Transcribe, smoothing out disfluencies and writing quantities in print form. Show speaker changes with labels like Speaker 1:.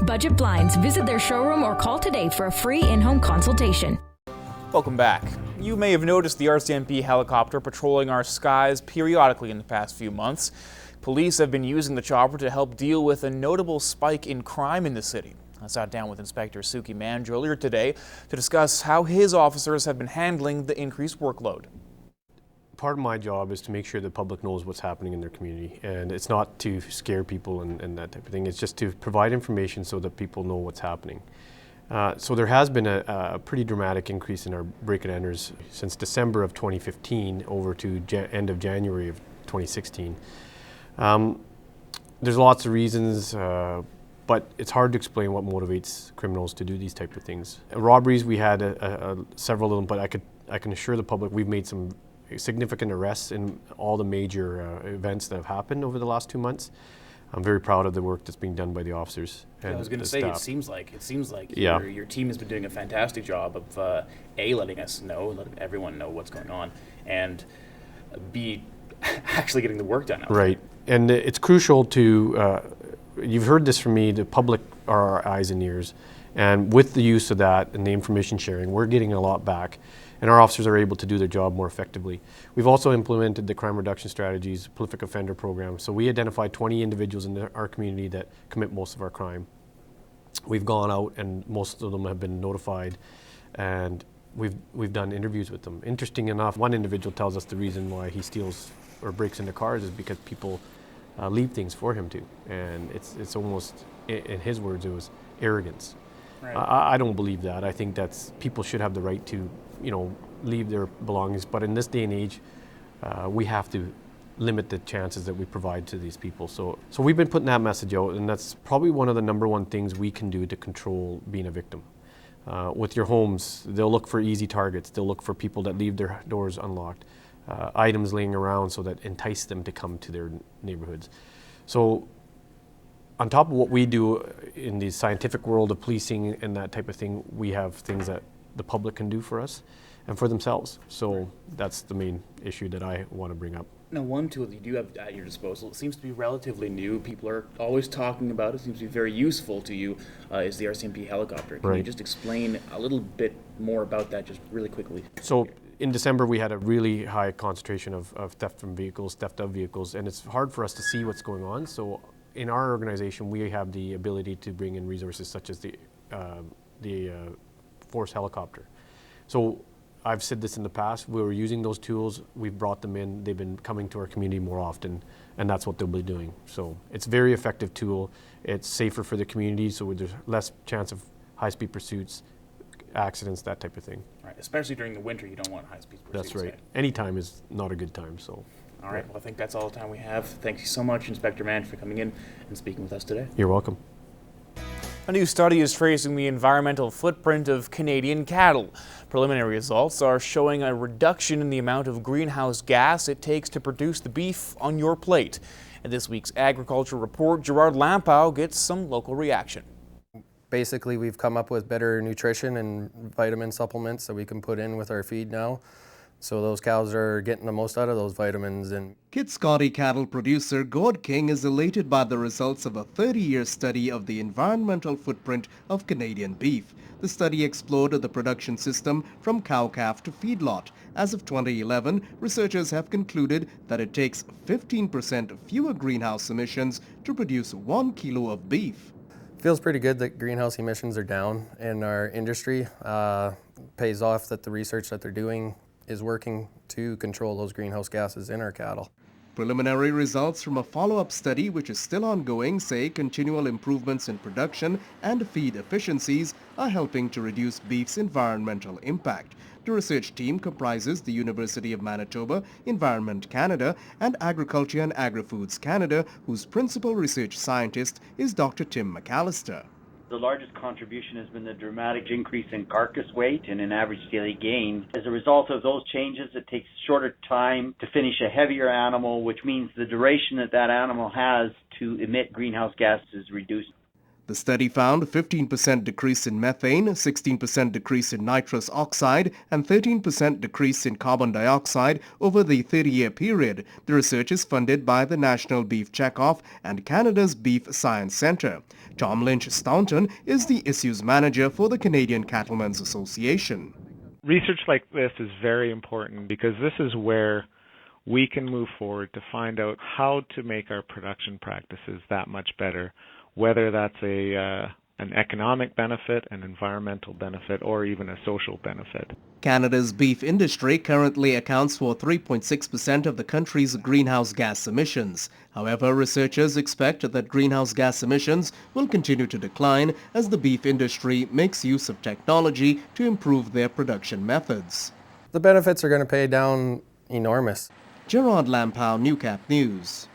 Speaker 1: Budget Blinds. Visit their showroom or call today for a free in-home consultation.
Speaker 2: Welcome back. You may have noticed the RCMP helicopter patrolling our skies periodically in the past few months. Police have been using the chopper to help deal with a notable spike in crime in the city. I sat down with Inspector Suki Manj earlier today to discuss how his officers have been handling the increased workload.
Speaker 3: Part of my job is to make sure the public knows what's happening in their community, and it's not to scare people and that type of thing. It's just to provide information so that people know what's happening. So there has been a pretty dramatic increase in our break and enters since December of 2015 over to end of January of 2016. There's lots of reasons, but it's hard to explain what motivates criminals to do these type of things. Robberies, we had several of them, but I can assure the public we've made some significant arrests in all the major events that have happened over the last 2 months. I'm very proud of the work that's being done by the officers. And
Speaker 2: I was going to say,
Speaker 3: staff.
Speaker 2: it seems like
Speaker 3: Yeah.
Speaker 2: your team has been doing a fantastic job of letting us know, letting everyone know what's going on, and B, actually getting the work done.
Speaker 3: Right, and it's crucial to. You've heard this from me. The public are our eyes and ears, and with the use of that and the information sharing, we're getting a lot back. And our officers are able to do their job more effectively. We've also implemented the crime reduction strategies, prolific offender program. So we identified 20 individuals in our community that commit most of our crime. We've gone out and most of them have been notified, and we've done interviews with them. Interesting enough, one individual tells us the reason why he steals or breaks into cars is because people leave things for him to. And it's almost, in his words, it was arrogance. Right. I don't believe that. I think that's people should have the right to leave their belongings. But in this day and age, we have to limit the chances that we provide to these people. So we've been putting that message out, and that's probably one of the number one things we can do to control being a victim. With your homes, they'll look for easy targets. They'll look for people that leave their doors unlocked, items laying around so that entice them to come to their neighborhoods. So on top of what we do in the scientific world of policing and that type of thing, we have things that the public can do for us and for themselves. So that's the main issue that I want to bring up.
Speaker 2: Now, one tool that you do have at your disposal, it seems to be relatively new. People are always talking about it. Seems to be very useful to you, is the RCMP helicopter. Can you just explain a little bit more about that just really quickly?
Speaker 3: So in December, we had a really high concentration of theft of vehicles, and it's hard for us to see what's going on. So in our organization, we have the ability to bring in resources such as the Force helicopter. So I've said this in the past, we were using those tools, we've brought them in, they've been coming to our community more often, and that's what they'll be doing. So it's a very effective tool, it's safer for the community, so there's less chance of high-speed pursuits, accidents, that type of thing.
Speaker 2: Right, especially during the winter, you don't want high-speed pursuits.
Speaker 3: That's right. Any time is not a good time, so.
Speaker 2: All right, well, I think that's all the time we have. Thank you so much, Inspector Manj, for coming in and speaking with us today.
Speaker 3: You're welcome.
Speaker 2: A new study is tracing the environmental footprint of Canadian cattle. Preliminary results are showing a reduction in the amount of greenhouse gas it takes to produce the beef on your plate. In this week's Agriculture Report, Gerard Lampow gets some local reaction.
Speaker 4: Basically, we've come up with better nutrition and vitamin supplements that we can put in with our feed now. So those cows are getting the most out of those vitamins. And
Speaker 5: Kitscoty cattle producer Gord King is elated by the results of a 30-year study of the environmental footprint of Canadian beef. The study explored the production system from cow-calf to feedlot. As of 2011, researchers have concluded that it takes 15% fewer greenhouse emissions to produce 1 kilo of beef.
Speaker 4: Feels pretty good that greenhouse emissions are down in our industry. Pays off that the research that they're doing is working to control those greenhouse gases in our cattle.
Speaker 5: Preliminary results from a follow-up study, which is still ongoing, say continual improvements in production and feed efficiencies are helping to reduce beef's environmental impact. The research team comprises the University of Manitoba, Environment Canada, and Agriculture and Agri-Foods Canada, whose principal research scientist is Dr. Tim McAllister.
Speaker 6: The largest contribution has been the dramatic increase in carcass weight and in average daily gain. As a result of those changes, it takes shorter time to finish a heavier animal, which means the duration that animal has to emit greenhouse gases is reduced.
Speaker 5: The study found 15% decrease in methane, 16% decrease in nitrous oxide, and 13% decrease in carbon dioxide over the 30-year period. The research is funded by the National Beef Checkoff and Canada's Beef Science Centre. Tom Lynch-Staunton is the Issues Manager for the Canadian Cattlemen's Association.
Speaker 7: Research like this is very important because this is where we can move forward to find out how to make our production practices that much better, whether that's an economic benefit, an environmental benefit, or even a social benefit.
Speaker 5: Canada's beef industry currently accounts for 3.6% of the country's greenhouse gas emissions. However, researchers expect that greenhouse gas emissions will continue to decline as the beef industry makes use of technology to improve their production methods.
Speaker 4: The benefits are going to pay down enormous.
Speaker 5: Gerard Lampow, Newcap News.